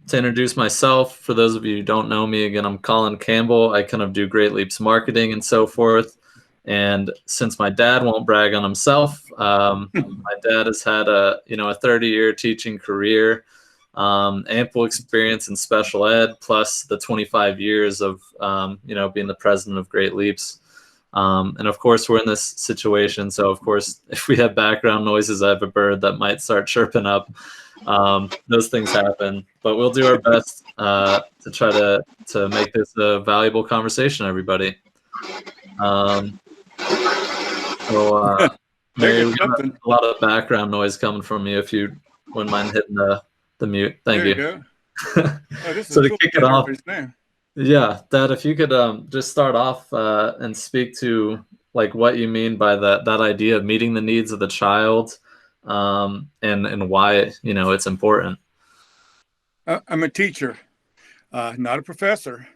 To introduce myself, for those of you who don't know me, again, I'm Colin Campbell. I kind of do Great Leaps marketing and so forth. And since my dad won't brag on himself, my dad has had a 30-year teaching career, ample experience in special ed, plus the 25 years of being the president of Great Leaps. And of course, we're in this situation. So of course, if we have background noises, I have a bird that might start chirping up. Those things happen, but we'll do our best to try to make this a valuable conversation, everybody. Mary, we got a lot of background noise coming from you. If you wouldn't mind hitting the mute, thank you. There you go. Oh, this so is to cool. kick it off, yeah, Dad, if you could just start off and speak to like what you mean by that idea of meeting the needs of the child, and why it's important. I'm a teacher, not a professor,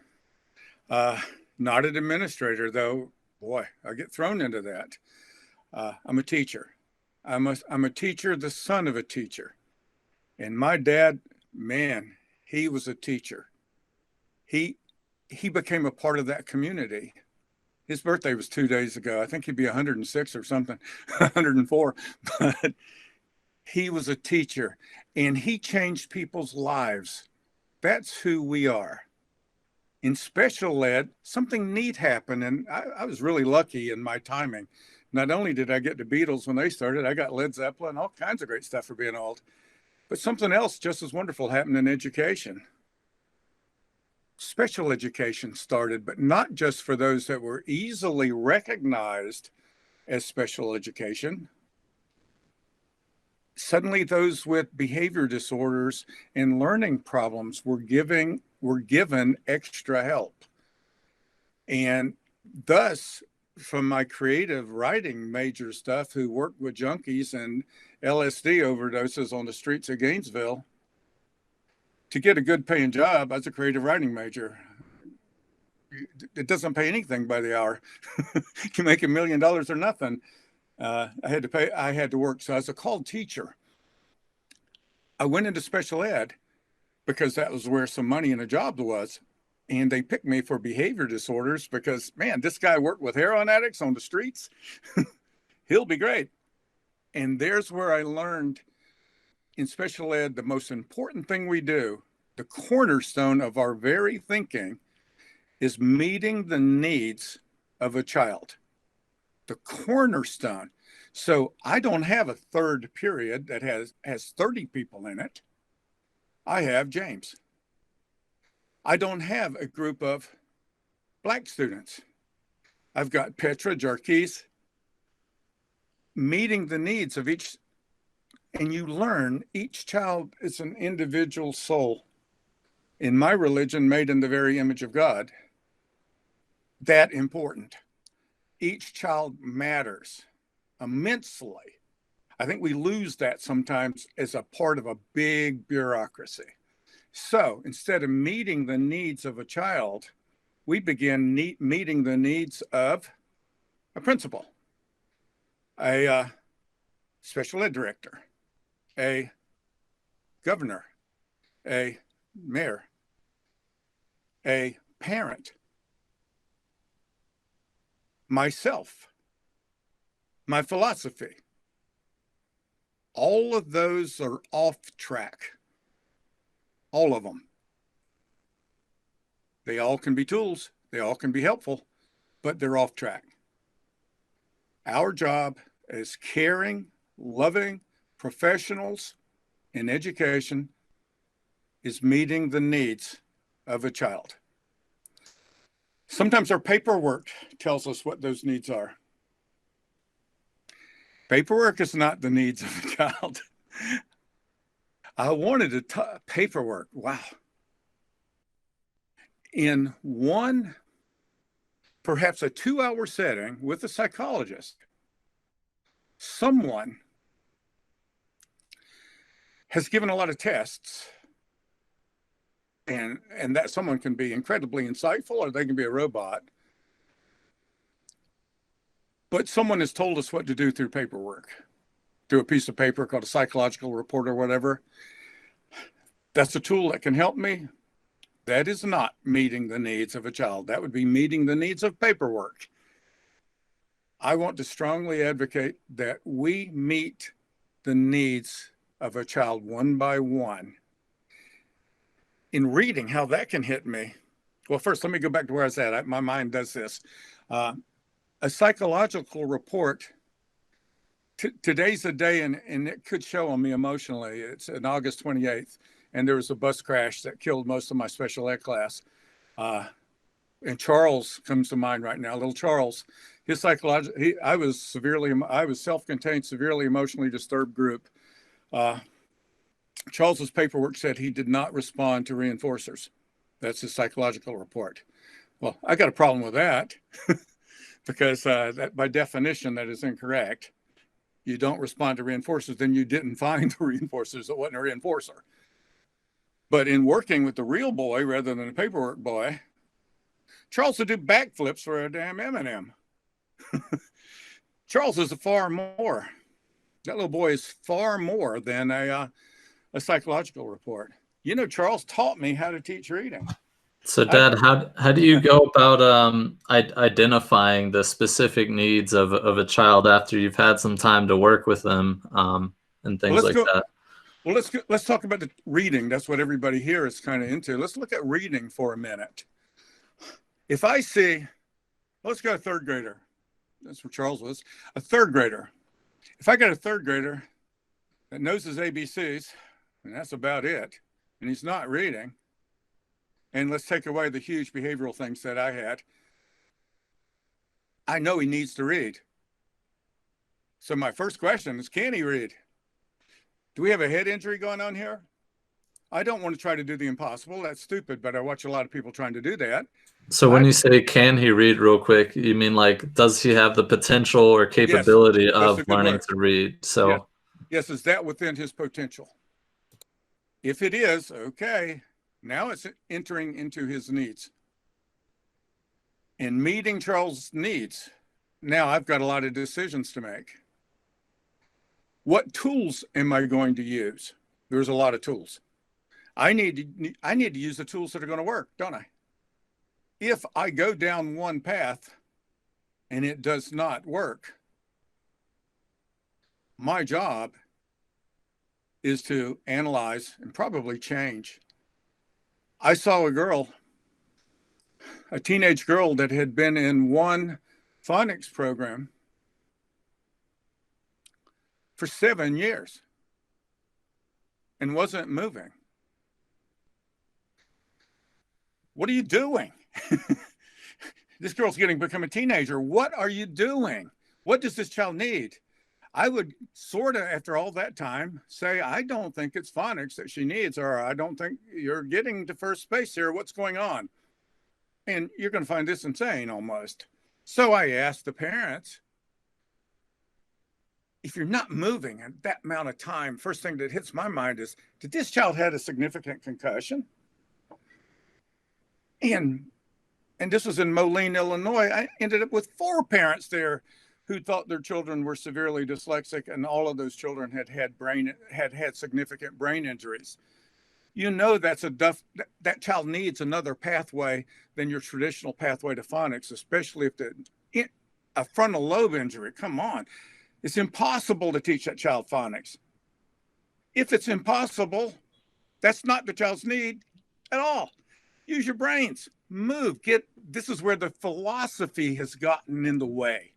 not an administrator, though. Boy, I get thrown into that. I'm a teacher. I'm a teacher, the son of a teacher. And my dad, man, he was a teacher. He became a part of that community. His birthday was 2 days ago. I think he'd be 106 or something, 104. But he was a teacher, and he changed people's lives. That's who we are. In special ed, something neat happened, and I was really lucky in my timing. Not only did I get the Beatles when they started, I got Led Zeppelin, all kinds of great stuff for being old. But something else just as wonderful happened in education. Special education started, but not just for those that were easily recognized as special education. Suddenly, those with behavior disorders and learning problems were given extra help. And thus, from my creative writing major stuff, who worked with junkies and LSD overdoses on the streets of Gainesville, to get a good paying job as a creative writing major, it doesn't pay anything by the hour. You make $1 million or nothing. I had to work. So as a called teacher, I went into special ed because that was where some money and a job was. And they picked me for behavior disorders because, man, this guy worked with heroin addicts on the streets. He'll be great. And there's where I learned in special ed, the most important thing we do, the cornerstone of our very thinking, is meeting the needs of a child. The cornerstone. So I don't have a third period that has 30 people in it. I have James. I don't have a group of Black students. I've got Petra, Jarquise, meeting the needs of each. And you learn each child is an individual soul. In my religion, made in the very image of God. That important. Each child matters immensely. I think we lose that sometimes as a part of a big bureaucracy. So instead of meeting the needs of a child, we begin meeting the needs of a principal, a special ed director, a governor, a mayor, a parent, myself, my philosophy. All of those are off track. All of them. They all can be tools. They all can be helpful, but they're off track. Our job as caring, loving professionals in education is meeting the needs of a child. Sometimes our paperwork tells us what those needs are. Paperwork is not the needs of a child. I wanted paperwork. Wow. In one, perhaps a 2-hour setting with a psychologist, someone has given a lot of tests, and that someone can be incredibly insightful or they can be a robot. But someone has told us what to do through paperwork, through a piece of paper called a psychological report or whatever. That's a tool that can help me. That is not meeting the needs of a child. That would be meeting the needs of paperwork. I want to strongly advocate that we meet the needs of a child one by one. In reading, how that can hit me. Well, first, let me go back to where I was at. My mind does this. A psychological report. Today's the day, and it could show on me emotionally. It's on August 28th, and there was a bus crash that killed most of my special ed class. And Charles comes to mind right now. Little Charles, his psychological. I was self-contained, severely emotionally disturbed group. Charles's paperwork said he did not respond to reinforcers. That's his psychological report. Well, I got a problem with that because that, by definition, that is incorrect. You don't respond to reinforcers, then you didn't find the reinforcers. It wasn't a reinforcer. But in working with the real boy rather than the paperwork boy, Charles would do backflips for a damn M&M. Charles is far more. That little boy is far more than a psychological report. You know, Charles taught me how to teach reading. So, Dad, how do you go about identifying the specific needs of a child after you've had some time to work with them and things like that? Well, let's talk about the reading. That's what everybody here is kind of into. Let's look at reading for a minute. If I see, let's go a third grader. That's where Charles was. A third grader. If I got a third grader that knows his ABCs, and that's about it, and he's not reading, and let's take away the huge behavioral things that I had, I know he needs to read. So my first question is, can he read? Do we have a head injury going on here? I don't want to try to do the impossible. That's stupid, but I watch a lot of people trying to do that. So when you say, can he read, real quick, you mean like, does he have the potential or capability of learning to read? So yes, is that within his potential? If it is, okay, now it's entering into his needs. And meeting Charles' needs, now I've got a lot of decisions to make. What tools am I going to use? There's a lot of tools. I need to use the tools that are going to work, don't I? If I go down one path and it does not work, my job is to analyze and probably change. I saw a teenage girl that had been in one phonics program for 7 years and wasn't moving. What are you doing? This girl's become a teenager. What are you doing? What does this child need? I would sort of, after all that time, say, I don't think it's phonics that she needs, or I don't think you're getting to first base here. What's going on? And you're going to find this insane almost. So I asked the parents, if you're not moving at that amount of time, first thing that hits my mind is, did this child have a significant concussion? And this was in Moline, Illinois. I ended up with 4 parents there who thought their children were severely dyslexic, and all of those children had significant brain injuries. You know, that child needs another pathway than your traditional pathway to phonics, especially if a frontal lobe injury. Come on, it's impossible to teach that child phonics. If it's impossible, that's not the child's need at all. Use your brains, move, this is where the philosophy has gotten in the way.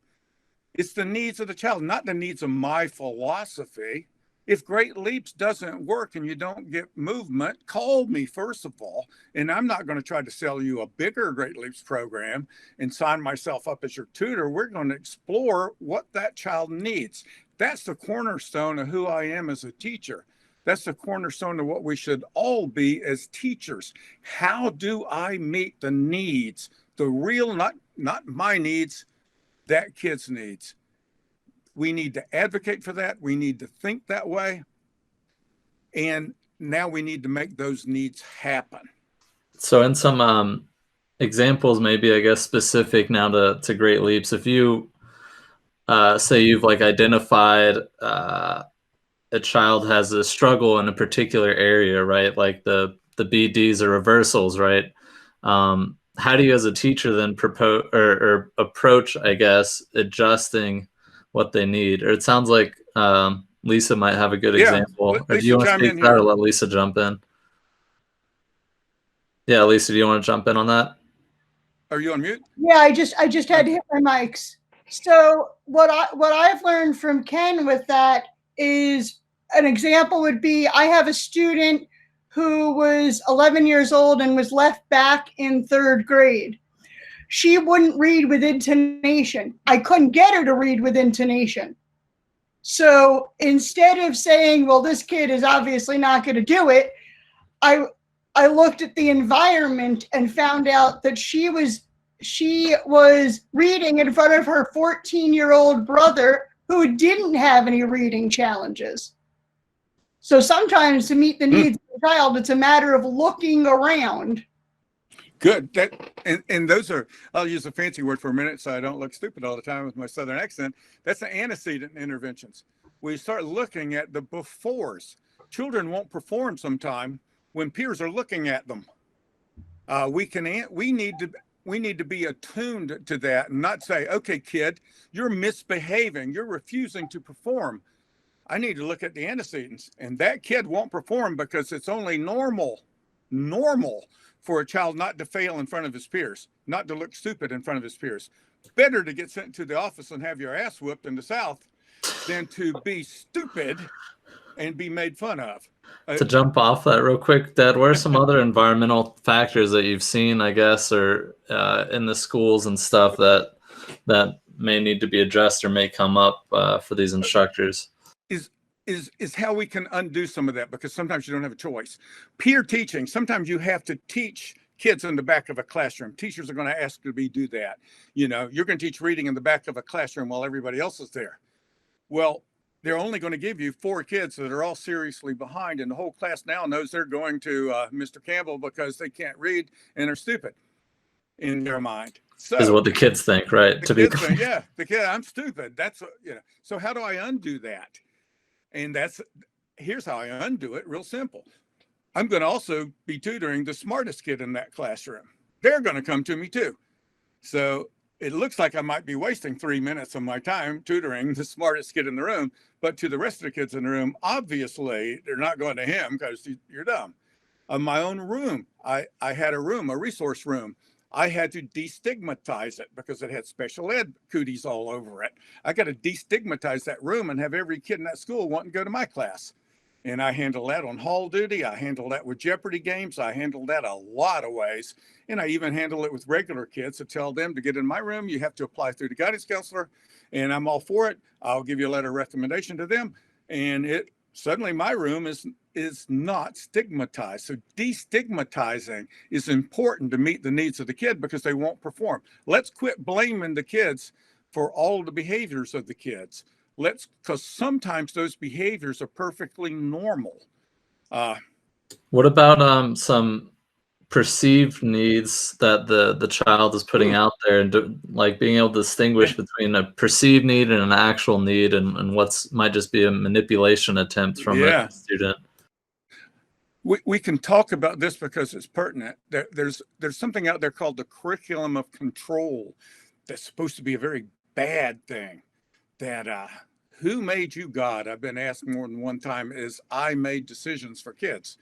It's the needs of the child, not the needs of my philosophy. If Great Leaps doesn't work and you don't get movement, call me first of all, and I'm not going to try to sell you a bigger Great Leaps program and sign myself up as your tutor. We're going to explore what that child needs. That's the cornerstone of who I am as a teacher. That's the cornerstone of what we should all be as teachers. How do I meet the needs, the real, not my needs, that kid's needs? We need to advocate for that. We need to think that way. And now we need to make those needs happen. So in some examples, maybe, I guess, specific now to Great Leaps, if you say you've like identified a child has a struggle in a particular area, right? Like the BDs or reversals, right? How do you as a teacher then propose or approach, I guess, adjusting what they need? Or it sounds like Lisa might have a good Yeah, example. let Or do Lisa you want to chime speak in to that or here. let Lisa jump in? Yeah, Lisa, do you want to jump in on that? Are you on mute? Yeah, I just had to hit my mics. So what I've learned from Ken with that is an example would be I have a student who was 11 years old and was left back in third grade. She wouldn't read with intonation. I couldn't get her to read with intonation. So instead of saying, well, this kid is obviously not going to do it, I looked at the environment and found out that she was reading in front of her 14-year-old brother who didn't have any reading challenges. So sometimes to meet the needs of the child, it's a matter of looking around. Good. And those are, I'll use a fancy word for a minute so I don't look stupid all the time with my Southern accent. That's the antecedent interventions. We start looking at the befores. Children won't perform sometime when peers are looking at them. We need to be attuned to that and not say, okay, kid, you're misbehaving. You're refusing to perform. I need to look at the antecedents, and that kid won't perform because it's only normal for a child not to fail in front of his peers, not to look stupid in front of his peers. Better to get sent to the office and have your ass whooped in the South than to be stupid and be made fun of. To jump off that real quick, Dad, what are some other environmental factors that you've seen, I guess, or in the schools and stuff that may need to be addressed or may come up for these instructors? Is how we can undo some of that, because sometimes you don't have a choice. Peer teaching, sometimes you have to teach kids in the back of a classroom. Teachers are going to ask you to do that. You know, you're going to teach reading in the back of a classroom while everybody else is there. Well, they're only going to give you 4 kids that are all seriously behind, and the whole class now knows they're going to Mr. Campbell because they can't read and are stupid in their mind. So is what the kids think, right? The kids think, yeah, the kid, I'm stupid. That's, you know. So how do I undo that? And here's how I undo it. Real simple. I'm going to also be tutoring the smartest kid in that classroom. They're going to come to me too. So it looks like I might be wasting 3 minutes of my time tutoring the smartest kid in the room, but to the rest of the kids in the room, obviously they're not going to him because you're dumb. My own room, I had a resource room. I had to destigmatize it because it had special ed cooties all over it. I got to destigmatize that room and have every kid in that school want to go to my class. And I handle that on hall duty. I handle that with Jeopardy games. I handle that a lot of ways. And I even handle it with regular kids to tell them to get in my room, you have to apply through the guidance counselor. And I'm all for it. I'll give you a letter of recommendation to them. And suddenly my room is not stigmatized. So destigmatizing is important to meet the needs of the kid because they won't perform. Let's quit blaming the kids for all the behaviors of the kids. Because sometimes those behaviors are perfectly normal. What about some perceived needs that the child is putting out there, and like being able to distinguish between a perceived need and an actual need, and what's might just be a manipulation attempt from a student? We can talk about this because it's pertinent. There's something out there called the curriculum of control that's supposed to be a very bad thing. That who made you God? I've been asked more than one time, is I made decisions for kids.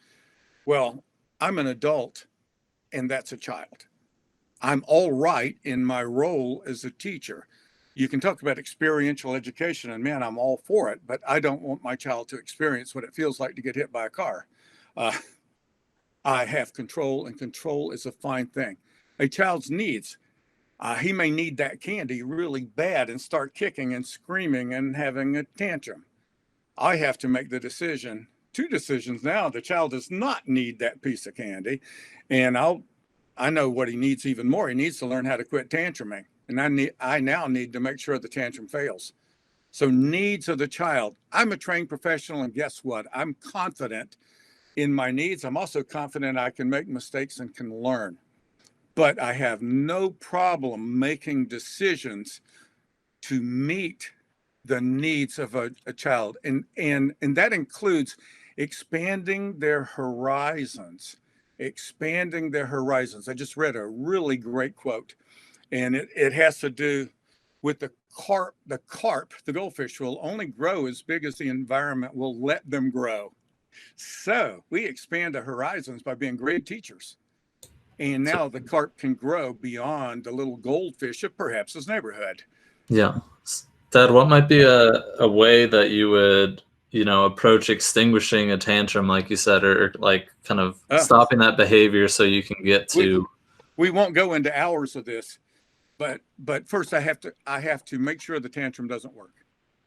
Well, I'm an adult and that's a child. I'm all right in my role as a teacher. You can talk about experiential education, and man, I'm all for it, but I don't want my child to experience what it feels like to get hit by a car. I have control, and control is a fine thing. A child's needs, he may need that candy really bad and start kicking and screaming and having a tantrum. I have to make the decision, 2 decisions now. The child does not need that piece of candy. And I know what he needs even more. He needs to learn how to quit tantruming. And I now need to make sure the tantrum fails. So needs of the child. I'm a trained professional, and guess what? I'm confident in my needs. I'm also confident I can make mistakes and can learn. But I have no problem making decisions to meet the needs of a child. And that includes expanding their horizons, expanding their horizons. I just read a really great quote, and it has to do with the carp. The goldfish will only grow as big as the environment will let them grow. So we expand the horizons by being great teachers. And now the carp can grow beyond the little goldfish of perhaps his neighborhood. Yeah. Dad, what might be a way that you would, approach extinguishing a tantrum, like you said, or like kind of stopping that behavior so you can get to. We won't go into hours of this, but first I have to make sure the tantrum doesn't work.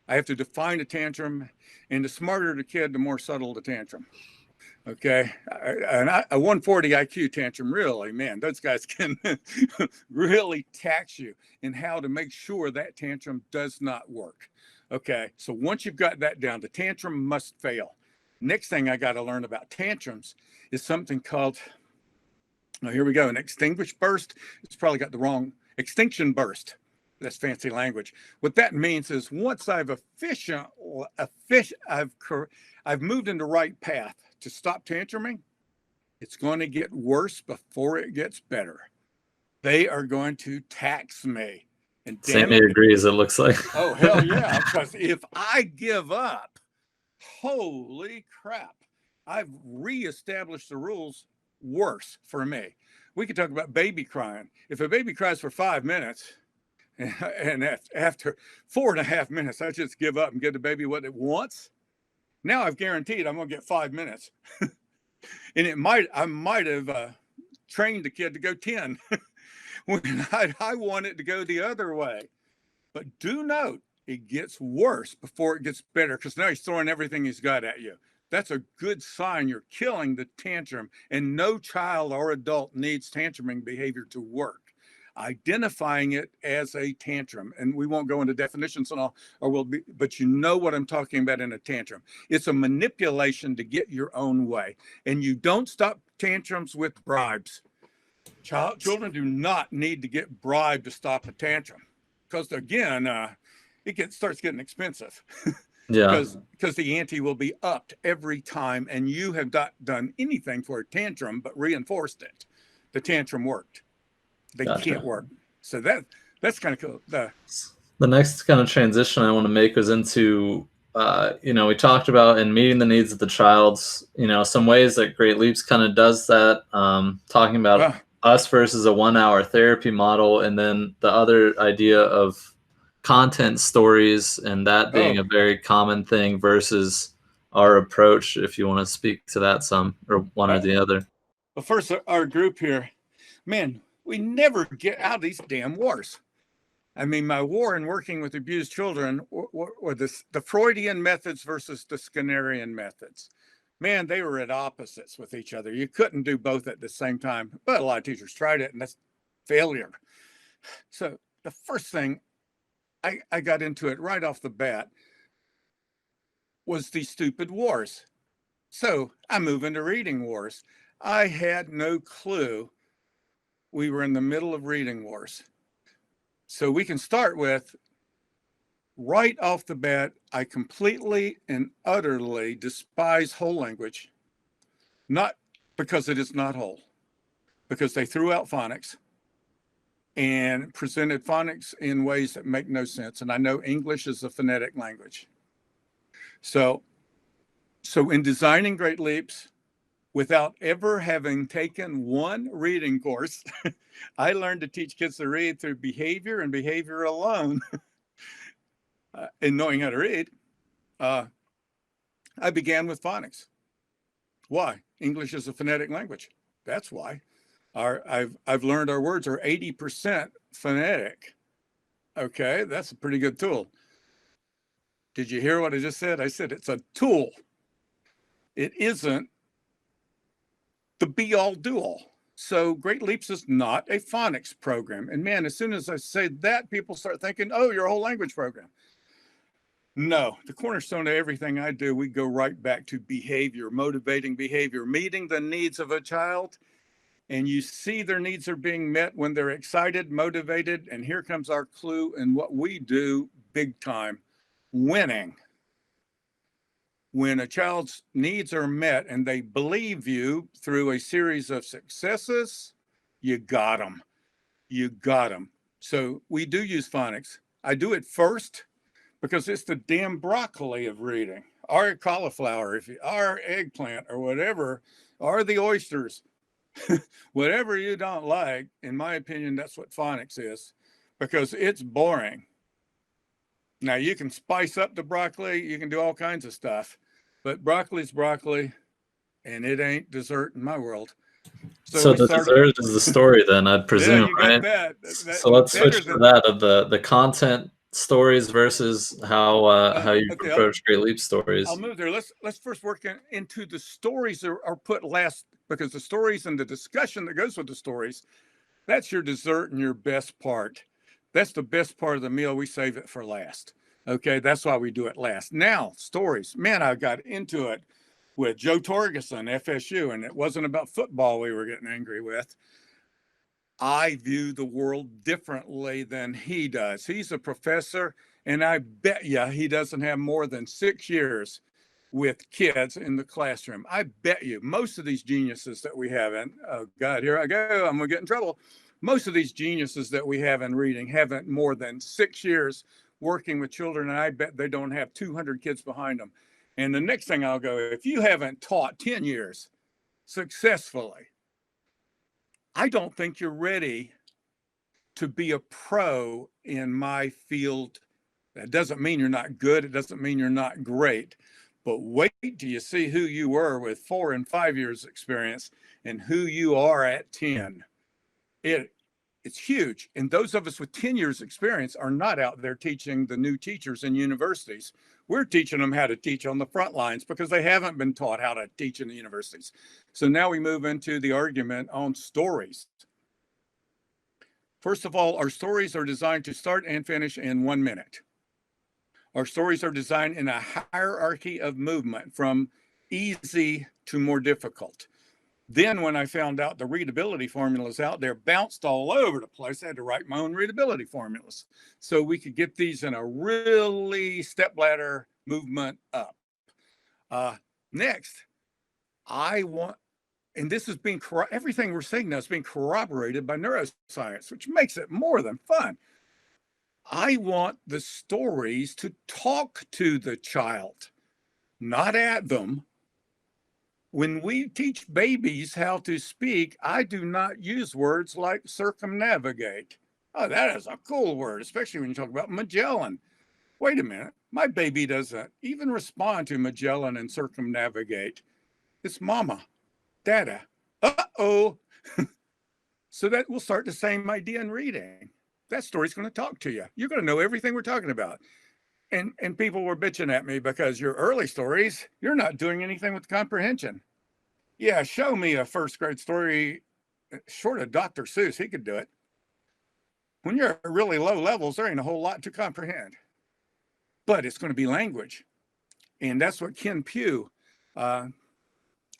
I have to define a tantrum, and the smarter the kid, the more subtle the tantrum. Okay. And a 140 IQ tantrum, really, man, those guys can really tax you in how to make sure that tantrum does not work. Okay. So once you've got that down, the tantrum must fail. Next thing I got to learn about tantrums is something called, here we go, an extinguished burst. It's probably got the wrong extinction burst. That's fancy language. What that means is once I've moved in the right path to stop tantruming, it's going to get worse before it gets better. They are going to tax me. And Sammy agrees, it looks like. Oh, hell yeah. Because if I give up, holy crap, I've reestablished the rules worse for me. We could talk about baby crying. If a baby cries for 5 minutes, and after 4.5 minutes, I just give up and give the baby what it wants. Now I've guaranteed I'm going to get 5 minutes. And I might have trained the kid to go 10 when I want it to go the other way. But do note, it gets worse before it gets better, because now he's throwing everything he's got at you. That's a good sign you're killing the tantrum, and no child or adult needs tantruming behavior to work. Identifying it as a tantrum, and we won't go into definitions and all, but you know what I'm talking about in a tantrum. It's a manipulation to get your own way, and you don't stop tantrums with bribes. Children do not need to get bribed to stop a tantrum, because again, starts getting expensive. Yeah. Because the ante will be upped every time, and you have not done anything for a tantrum but reinforced it. The tantrum worked. They can't work. So that's kind of cool. The next kind of transition I want to make was into, we talked about in meeting the needs of the child's, some ways that Great Leaps kind of does that, talking about us versus a 1-hour therapy model, and then the other idea of content stories, and that being a very common thing versus our approach, if you want to speak to that some, or one or the other. Well, first, our group here, man, we never get out of these damn wars. I mean, my war in working with abused children were the Freudian methods versus the Skinnerian methods. Man, they were at opposites with each other. You couldn't do both at the same time, but a lot of teachers tried it, and that's failure. So the first thing I got into it right off the bat was these stupid wars. So I move into reading wars. I had no clue we were in the middle of reading wars. So we can start with, right off the bat, I completely and utterly despise whole language, not because it is not whole, because they threw out phonics and presented phonics in ways that make no sense. And I know English is a phonetic language. So in designing Great Leaps, without ever having taken one reading course, I learned to teach kids to read through behavior and behavior alone. And knowing how to read, I began with phonics. Why? English is a phonetic language. That's why. I've learned our words are 80% phonetic. Okay, that's a pretty good tool. Did you hear what I just said? I said it's a tool. It isn't the be-all, do-all. So Great Leaps is not a phonics program. And man, as soon as I say that, people start thinking, oh, you're a whole language program. No, the cornerstone of everything I do, we go right back to behavior, motivating behavior, meeting the needs of a child. And you see their needs are being met when they're excited, motivated. And here comes our clue and what we do big time. winning. When a child's needs are met and they believe you through a series of successes, you got them. You got them. So we do use phonics. I do it first because it's the damn broccoli of reading, or cauliflower, or eggplant, or whatever, or the oysters. Whatever you don't like, in my opinion, that's what phonics is, because it's boring. Now, you can spice up the broccoli, you can do all kinds of stuff, but broccoli's broccoli, and it ain't dessert in my world. So the dessert is the story, then, I'd presume, yeah, you got right? that. So let's switch to that, of the content stories versus how you approach Great Leap stories. I'll move there. Let's first work into the stories are put last, because the stories and the discussion that goes with the stories, that's your dessert and your best part. That's the best part of the meal. We save it for last. Okay, that's why we do it last. Now, stories. Man, I got into it with Joe Torgerson, FSU, and it wasn't about football we were getting angry with. I view the world differently than he does. He's a professor, and I bet you he doesn't have more than 6 years with kids in the classroom. I bet you most of these geniuses that we have in, oh God, here I go, I'm gonna get in trouble. Most of these geniuses that we have in reading haven't more than 6 years working with children, and I bet they don't have 200 kids behind them. And the next thing I'll go, if you haven't taught 10 years successfully, I don't think you're ready to be a pro in my field. That doesn't mean you're not good. It doesn't mean you're not great. But wait till you see who you were with 4 and 5 years experience and who you are at 10. It's huge. And those of us with 10 years experience are not out there teaching the new teachers in universities. We're teaching them how to teach on the front lines because they haven't been taught how to teach in the universities. So now we move into the argument on stories. First of all, our stories are designed to start and finish in 1 minute. Our stories are designed in a hierarchy of movement from easy to more difficult. Then when I found out the readability formulas out there bounced all over the place, I had to write my own readability formulas so we could get these in a really stepladder movement up. Next, I want, and this is being, everything we're saying now is being corroborated by neuroscience, which makes it more than fun. I want the stories to talk to the child, not at them. When we teach babies how to speak, I do not use words like circumnavigate. Oh, that is a cool word, especially when you talk about Magellan. Wait a minute, my baby doesn't even respond to Magellan and circumnavigate. It's mama, dada, uh-oh. So that will start the same idea in reading. That story's going to talk to you. You're going to know everything we're talking about. And people were bitching at me because your early stories, you're not doing anything with comprehension. Yeah, show me a first grade story short of Dr. Seuss. He could do it. When you're at really low levels, there ain't a whole lot to comprehend. But it's going to be language. And that's what Ken Pugh out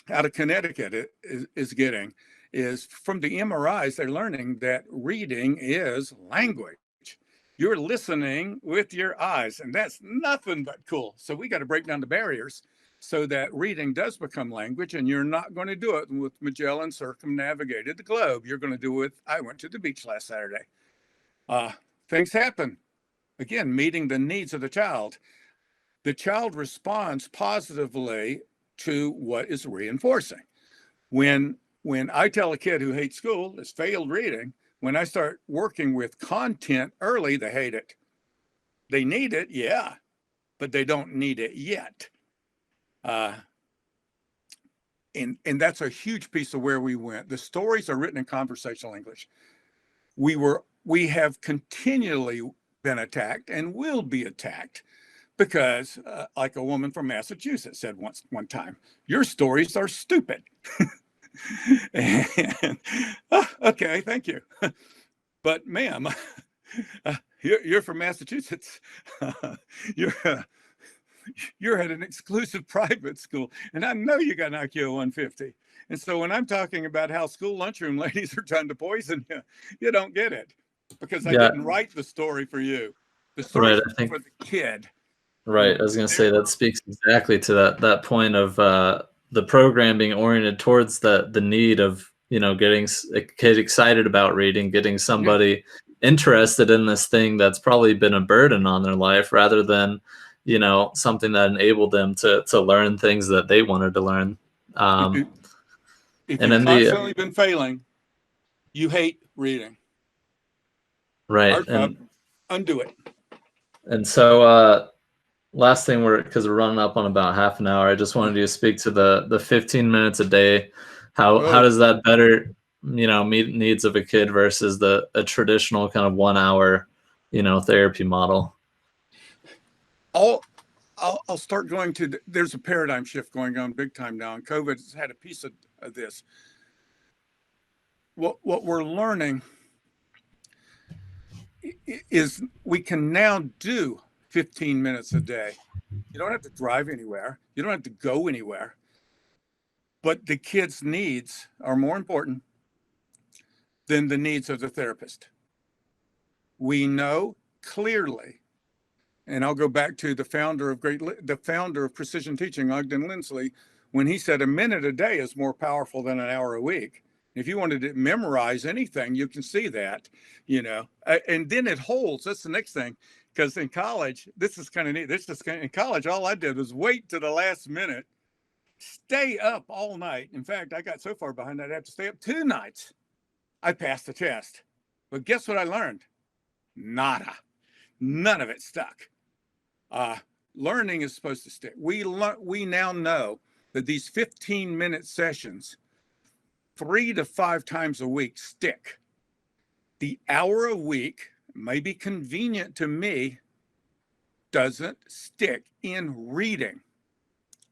of Connecticut is getting, is from the MRIs, they're learning that reading is language. You're listening with your eyes, and that's nothing but cool. So we got to break down the barriers so that reading does become language, and you're not going to do it with Magellan circumnavigated the globe. You're going to do it with, I went to the beach last Saturday. Things happen. Again, meeting the needs of the child. The child responds positively to what is reinforcing. When I tell a kid who hates school, has failed reading, when I start working with content early, they hate it. They need it, yeah, but they don't need it yet. And that's a huge piece of where we went. The stories are written in conversational English. We have continually been attacked and will be attacked because, like a woman from Massachusetts said one time, your stories are stupid. And, okay, thank you. But ma'am, you're from Massachusetts. You're at an exclusive private school, and I know you got an IQ of 150. And so when I'm talking about how school lunchroom ladies are trying to poison you, you don't get it because I didn't write the story for you. The story for the kid. Right. I was going to say that speaks exactly to that point of the program being oriented towards the need of, getting a kid excited about reading, getting somebody interested in this thing that's probably been a burden on their life, rather than, something that enabled them to learn things that they wanted to learn. If and you've then constantly been failing, you hate reading. Right. Our job, undo it. And so last thing, because we're running up on about half an hour, I just wanted you to speak to the 15 minutes a day. How does that better, meet needs of a kid versus a traditional kind of 1 hour, therapy model? I'll start going to, there's a paradigm shift going on big time now, and COVID has had a piece of this. What we're learning is we can now do 15 minutes a day. You don't have to drive anywhere. You don't have to go anywhere. But the kid's needs are more important than the needs of the therapist. We know clearly, and I'll go back to the founder of precision teaching, Ogden Lindsley, when he said a minute a day is more powerful than an hour a week. If you wanted to memorize anything, you can see that, and then it holds. That's the next thing. Because in college, this is kind of neat. In college, all I did was wait to the last minute, stay up all night. In fact, I got so far behind, I'd have to stay up 2 nights. I passed the test. But guess what I learned? Nada. None of it stuck. Learning is supposed to stick. We now know that these 15-minute sessions, 3 to 5 times a week, stick. The hour a week may be convenient to me, doesn't stick in reading.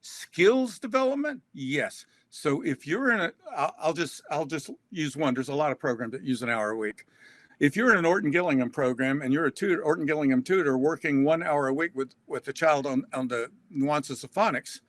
Skills development, yes. So if you're in I'll just use one. There's a lot of programs that use an hour a week. If you're in an Orton Gillingham program and you're a Orton Gillingham tutor working 1 hour a week with the child on the nuances of phonics,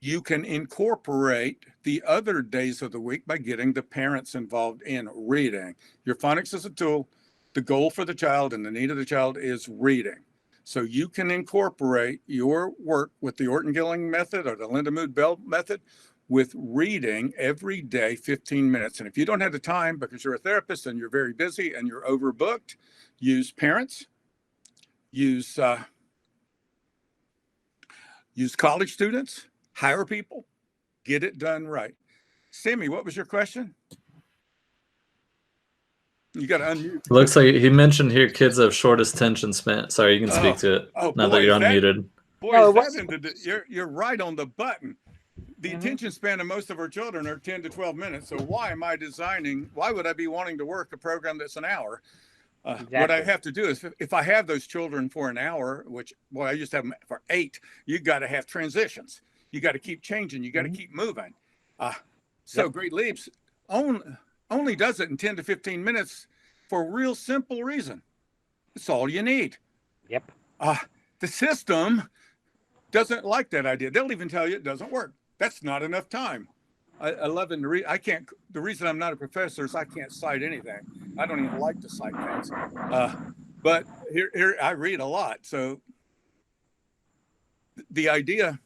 you can incorporate the other days of the week by getting the parents involved in reading. Your phonics is a tool. The goal for the child and the need of the child is reading. So you can incorporate your work with the Orton Gillingham method or the Linda Mood Bell method with reading every day, 15 minutes. And if you don't have the time because you're a therapist and you're very busy and you're overbooked, use parents, use college students, hire people, get it done right. Sammy, what was your question? You got to unmute. Looks like he mentioned here kids have shortest attention span. Sorry, you can speak to it now that you're unmuted. You're right on the button. The attention span of most of our children are 10 to 12 minutes. So why would I be wanting to work a program that's an hour? Exactly. What I have to do is, if I have those children for an hour, which, boy, I used to have them for 8, you got to have transitions. You got to keep changing. You got to keep moving. Great Leaps only does it in 10 to 15 minutes for a real simple reason. It's all you need. Yep. The system doesn't like that idea. They'll even tell you it doesn't work. That's not enough time. I love it to read. The reason I'm not a professor is I can't cite anything. I don't even like to cite things. But here I read a lot. So the idea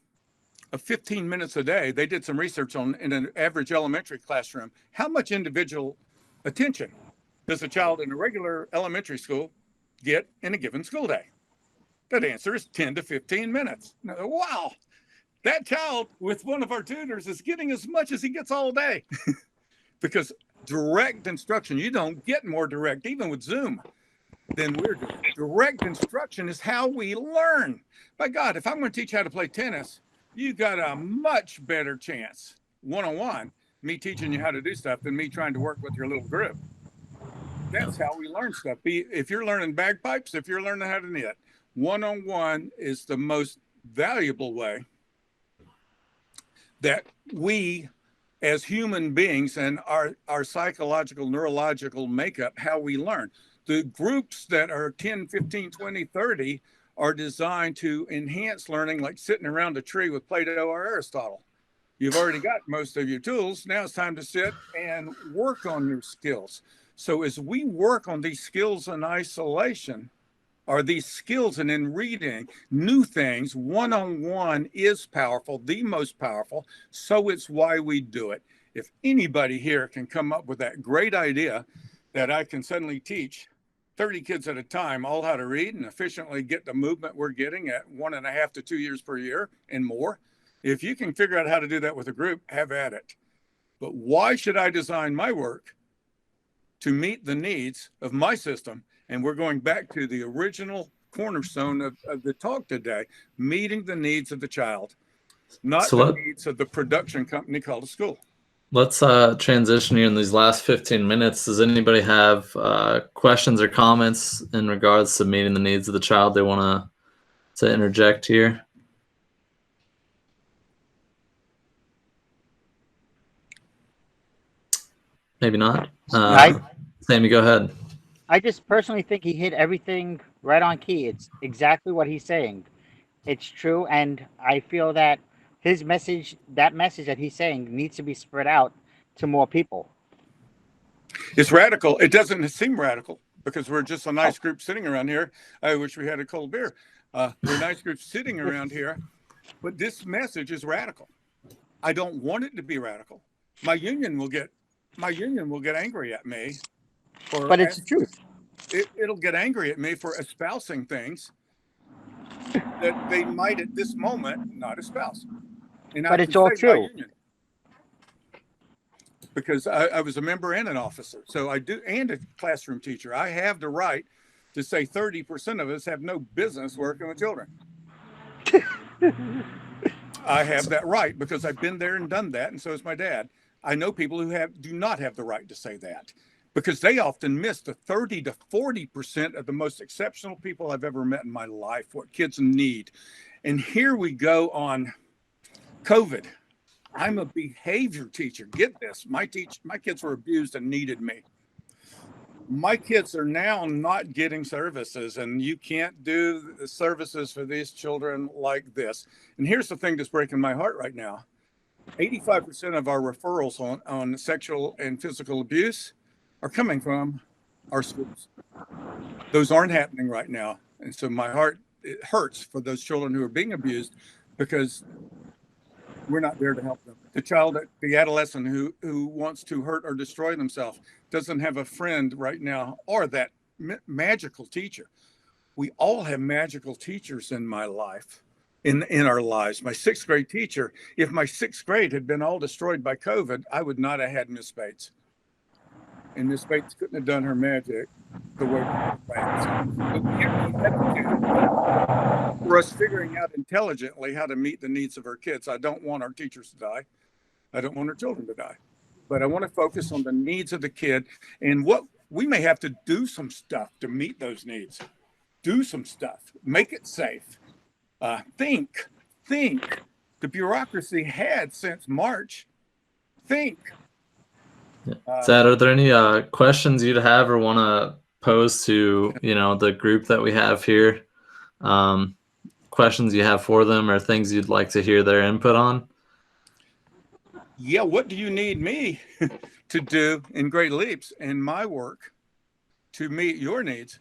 of 15 minutes a day, they did some research on in an average elementary classroom. How much individual attention does a child in a regular elementary school get in a given school day? That answer is 10 to 15 minutes. Now, wow, that child with one of our tutors is getting as much as he gets all day. Because direct instruction, you don't get more direct, even with Zoom, than we're doing. Direct instruction is how we learn. By God, if I'm going to teach how to play tennis, you got a much better chance, one-on-one, me teaching you how to do stuff than me trying to work with your little group. That's how we learn stuff. If you're learning bagpipes, if you're learning how to knit, one-on-one is the most valuable way that we, as human beings and our psychological, neurological makeup, how we learn. The groups that are 10, 15, 20, 30 are designed to enhance learning, like sitting around a tree with Plato or Aristotle. You've already got most of your tools. Now it's time to sit and work on your skills. So as we work on these skills in isolation, are these skills. And in reading new things, one-on-one is powerful, the most powerful. So it's why we do it. If anybody here can come up with that great idea that I can suddenly teach 30 kids at a time all how to read and efficiently get the movement we're getting at 1.5 to 2 years per year and more, if you can figure out how to do that with a group, have at it. But why should I design my work to meet the needs of my system? And we're going back to the original cornerstone of the talk today, meeting the needs of the child, not the needs of the production company called a school. Let's transition here in these last 15 minutes. Does anybody have questions or comments in regards to meeting the needs of the child they want to interject here? Maybe not. Sammy, go ahead. I just personally think he hit everything right on key. It's exactly what he's saying. It's true, and I feel that his message, that message that he's saying, needs to be spread out to more people. It's radical. It doesn't seem radical because we're just a nice group sitting around here. I wish we had a cold beer. We're a nice group sitting around here, but this message is radical. I don't want it to be radical. My union will get angry at me. But it's the truth. It'll get angry at me for espousing things that they might at this moment not espouse. But it's all true. Because I was a member and an officer, so I do, and a classroom teacher. I have the right to say 30% of us have no business working with children. I have that right because I've been there and done that, and so has my dad. I know people who do not have the right to say that because they often miss the 30 to 40% of the most exceptional people I've ever met in my life, what kids need. And here we go on COVID. I'm a behavior teacher. Get this. My kids were abused and needed me. My kids are now not getting services, and you can't do the services for these children like this. And here's the thing that's breaking my heart right now. 85% of our referrals on sexual and physical abuse are coming from our schools. Those aren't happening right now. And so my heart, it hurts for those children who are being abused because we're not there to help them. The adolescent who wants to hurt or destroy themselves doesn't have a friend right now or that magical teacher. We all have magical teachers in my life, in our lives. My 6th grade teacher, if my 6th grade had been all destroyed by COVID, I would not have had Miss Bates. And Miss Bates couldn't have done her magic the way for us figuring out intelligently how to meet the needs of our kids. I don't want our teachers to die. I don't want our children to die. But I want to focus on the needs of the kid and what we may have to do some stuff to meet those needs. Do some stuff. Make it safe. Think. The bureaucracy had since March. Think. Zad, are there any questions you'd have or want to pose to the group that we have here? Questions you have for them or things you'd like to hear their input on? Yeah, what do you need me to do in Great Leaps in my work to meet your needs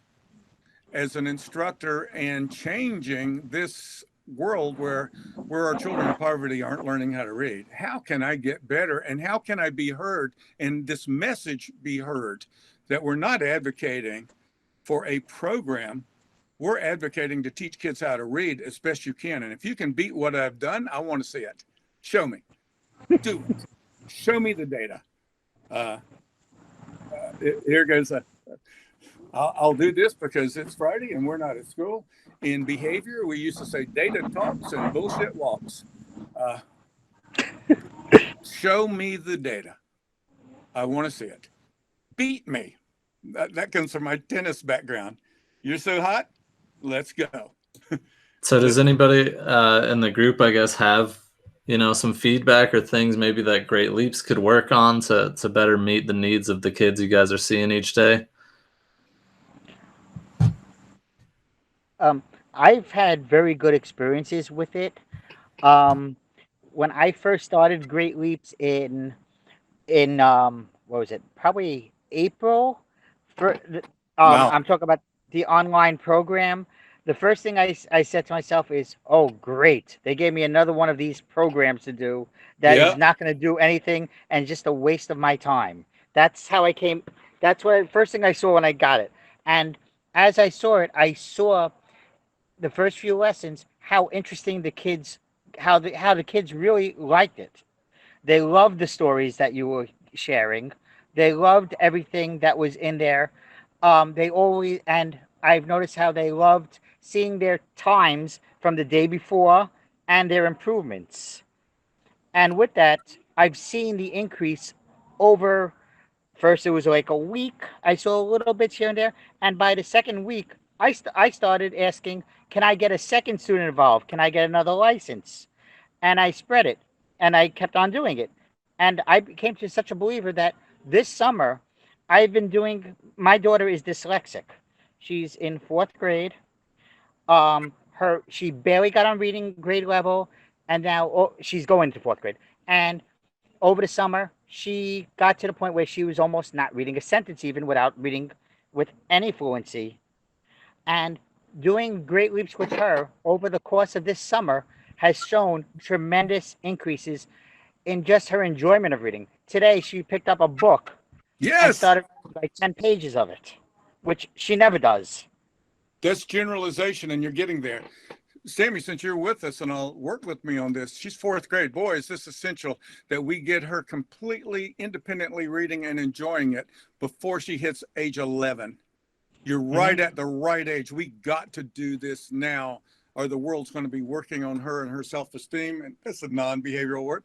as an instructor and changing this world where our children in poverty aren't learning how to read? How can I get better, and how can I be heard and this message be heard that we're not advocating for a program? We're advocating to teach kids how to read as best you can. And if you can beat what I've done, I want to see it. Show me. Do it. Show me the data. Here goes I'll do this because it's Friday and we're not at school. In behavior, we used to say data talks and bullshit walks. Show me the data. I want to see it. Beat me. That comes from my tennis background. You're so hot. Let's go. So does anybody in the group, I guess, have some feedback or things maybe that Great Leaps could work on to better meet the needs of the kids you guys are seeing each day? I've had very good experiences with it. When I first started Great Leaps in what was it? Probably April. Wow. I'm talking about the online program, the first thing I said to myself is, "Oh, great! They gave me another one of these programs to do that is Yeah. not going to do anything and just a waste of my time." That's how I came. That's what first thing I saw when I got it. And as I saw it, I saw the first few lessons how interesting the kids, how the kids really liked it. They loved the stories that you were sharing. They loved everything that was in there. They always, and I've noticed how they loved seeing their times from the day before and their improvements. And with that, I've seen the increase over. First, it was like a week. I saw a little bit here and there, and by the second week, I started asking, "Can I get a second student involved? Can I get another license?" And I spread it, and I kept on doing it, and I became to such a believer that this summer, I've been doing. My daughter is dyslexic. She's in fourth grade. She barely got on reading grade level, and now she's going to fourth grade. And over the summer, she got to the point where she was almost not reading a sentence even without reading with any fluency. And doing Great Leaps with her over the course of this summer has shown tremendous increases in just her enjoyment of reading. Today, she picked up a book and Yes. started like 10 pages of it, which she never does. That's generalization, and you're getting there. Sammy, since you're with us and I'll work with me on this, she's fourth grade. Boy, is this essential that we get her completely independently reading and enjoying it before she hits age 11. You're right at the right age. We got to do this now, or the world's going to be working on her and her self-esteem. And that's a non-behavioral word,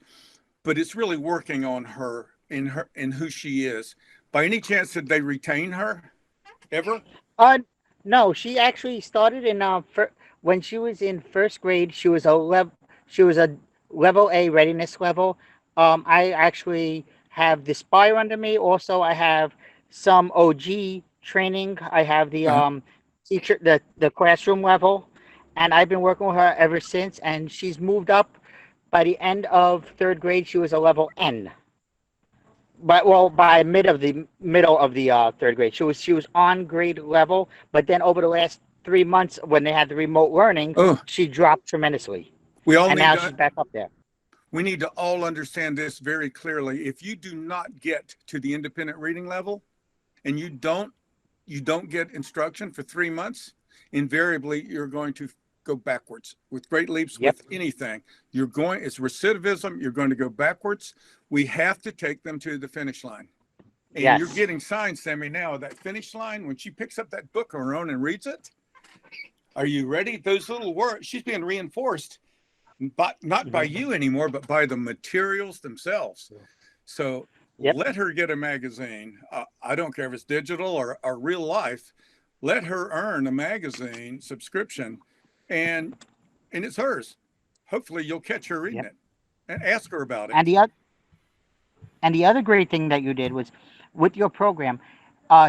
but it's really working on her in who she is. By any chance, did they retain her ever? Uh, no, she actually started in when she was in first grade. She was a level A readiness level. I actually have the Spire under me. Also, I have some OG training. I have the Uh-huh. teacher, the classroom level, and I've been working with her ever since. And she's moved up. By the end of third grade, she was a level N. But well, by middle of the third grade, she was on grade level. But then over the last 3 months, when they had the remote learning, Oh, she dropped tremendously, we all and need now to she's back up there. we need to all understand this very clearly. If you do not get to the independent reading level and you don't get instruction for 3 months, invariably you're going to go backwards. With Great Leaps, Yep. with anything, it's recidivism. You're going to go backwards. We have to take them to the finish line. And you're Yes. getting signs, Sammy, now that finish line, when she picks up that book on her own and reads it. Are you ready? Those little words, she's being reinforced, but not by you anymore, but by the materials themselves. So Yep. let her get a magazine. I don't care if it's digital or real life. Let her earn a magazine subscription, and it's hers. Hopefully, you'll catch her reading Yep. it and ask her about And it. the other great thing that you did was with your program.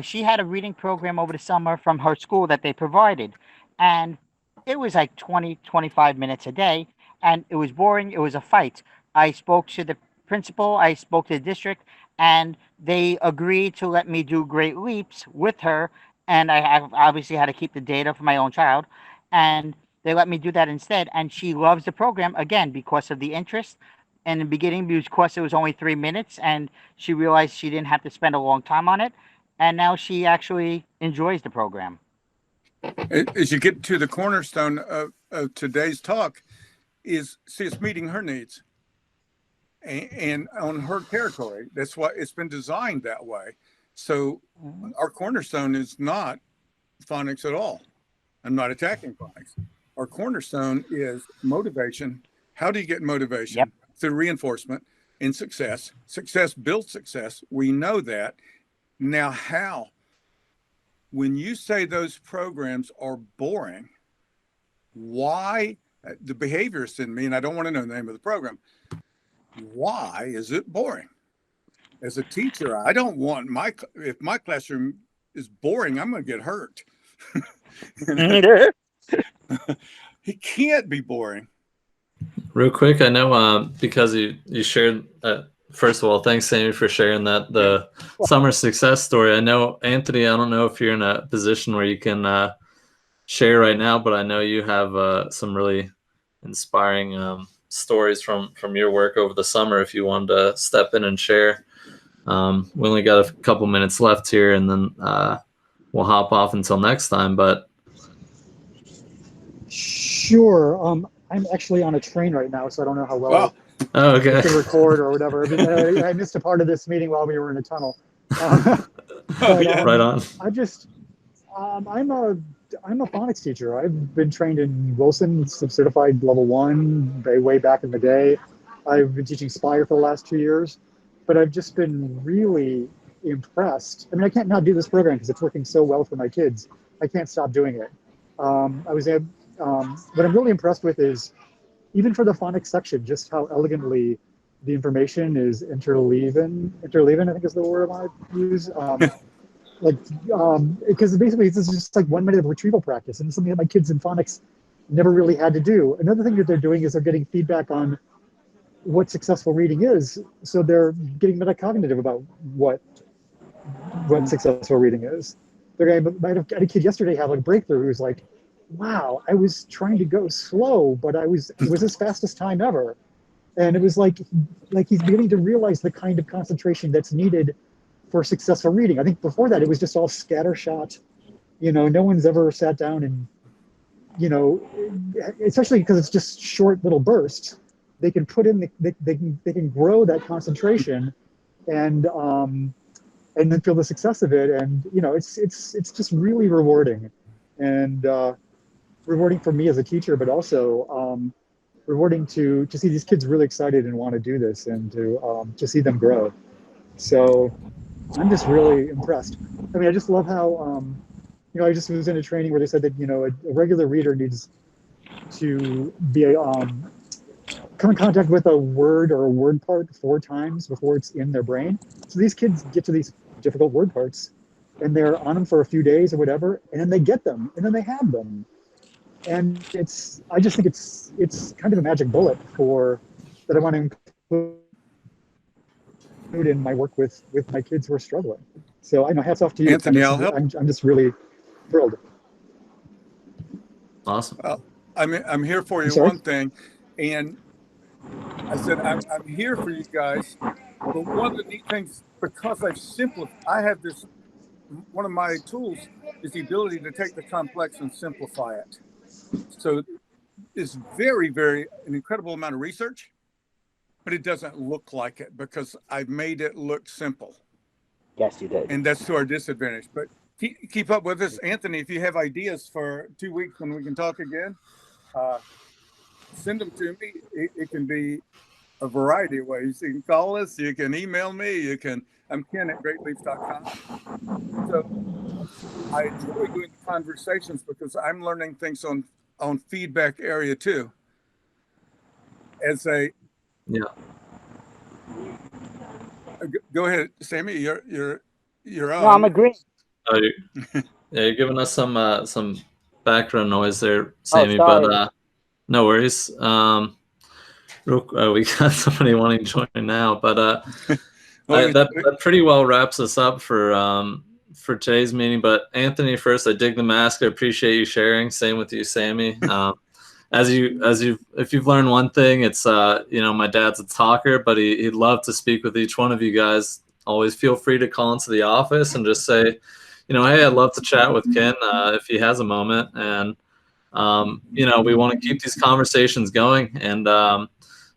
She had a reading program over the summer from her school that they provided, and it was like 20, 25 minutes a day, and it was boring. It was a fight. I spoke to the principal. I spoke to the district, and they agreed to let me do Great Leaps with her. And I have obviously had to keep the data for my own child, and they let me do that instead. And she loves the program again because of the interest. In the beginning, because it was only 3 minutes, and she realized she didn't have to spend a long time on it, and now she actually enjoys the program. As you get to the cornerstone of today's talk, it's meeting her needs and on her territory. That's why it's been designed that way. So our cornerstone is not phonics at all. I'm not attacking phonics. Our cornerstone is motivation. How do you get motivation? Yep. Through reinforcement and success. Success builds success. We know that. Now, how? When you say those programs are boring, why? The behaviorist in me, and I don't want to know the name of the program, why is it boring? As a teacher, I don't want if my classroom is boring, I'm going to get hurt. It can't be boring. Real quick, I know because you shared first of all, thanks, Sammy, for sharing the summer success story. I know, Anthony, I don't know if you're in a position where you can share right now, but I know you have some really inspiring stories from your work over the summer. If you wanted to step in and share, we only got a couple minutes left here, and then we'll hop off until next time. But sure. I'm actually on a train right now, so I don't know how well oh, I okay. can record or whatever. I missed a part of this meeting while we were in a tunnel. But, Right on. I'm a phonics teacher. I've been trained in Wilson, certified level 1 way back in the day. I've been teaching Spire for the last 2 years, but I've just been really impressed. I mean, I can't not do this program because it's working so well for my kids. I can't stop doing it. What I'm really impressed with is, even for the phonics section, just how elegantly the information is interleaven, I think is the word I use. Because basically it's just like 1 minute of retrieval practice, and it's something that my kids in phonics never really had to do. Another thing that they're doing is they're getting feedback on what successful reading is, so they're getting metacognitive about what successful reading is. I had a kid yesterday have a breakthrough who's like, wow, I was trying to go slow, but it was his fastest time ever. And it was like he's beginning to realize the kind of concentration that's needed for successful reading. I think before that, it was just all scattershot. No one's ever sat down and, especially because it's just short little bursts, they can put in, they can grow that concentration and then feel the success of it. And, it's just really rewarding, and rewarding for me as a teacher, but also rewarding to see these kids really excited and want to do this, and to see them grow. So I'm just really impressed. I mean, I just love how, I just was in a training where they said that, a regular reader needs to be come in contact with a word or a word part 4 times before it's in their brain. So these kids get to these difficult word parts, and they're on them for a few days or whatever, and then they get them, and then they have them. And I just think it's kind of a magic bullet that I want to include in my work with my kids who are struggling. So I know, hats off to you, Anthony. I'll help. I'm just really thrilled. Awesome. I'm here for you. One thing, and I said I'm here for you guys. But one of the neat things, because I've simplified, I have this. One of my tools is the ability to take the complex and simplify it. So it's very, very an incredible amount of research, but it doesn't look like it because I've made it look simple. Yes, you did. And that's to our disadvantage. But keep up with us. Anthony, if you have ideas for 2 weeks when we can talk again, send them to me. It can be a variety of ways. You can call us, you can email me, I'm Ken at greatleaps.com. So I enjoy doing the conversations because I'm learning things on feedback area too. Go ahead, Sammy. You're on. No, I'm agreeing. Oh, you're giving us some background noise there, Sammy. Sorry. But no worries. We got somebody wanting to join now, but that pretty well wraps us up for today's meeting. But Anthony, first, I dig the mask. I appreciate you sharing. Same with you, Sammy. If you've learned one thing, it's my dad's a talker, but he'd love to speak with each one of you guys. Always feel free to call into the office and just say, hey, I'd love to chat with Ken if he has a moment. And we want to keep these conversations going. And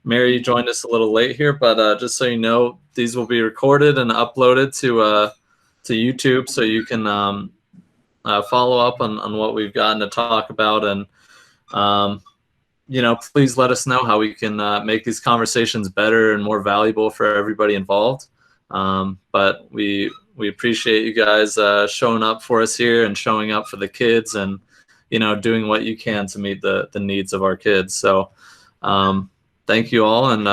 Mary, you joined us a little late here, but just so you know, these will be recorded and uploaded to YouTube, so you can follow up on what we've gotten to talk about. And please let us know how we can make these conversations better and more valuable for everybody involved. But we appreciate you guys showing up for us here and showing up for the kids, and doing what you can to meet the needs of our kids. So thank you all, and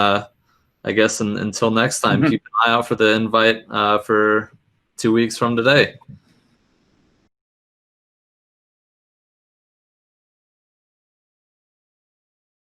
I guess until next time, keep an eye out for the invite for 2 weeks from today.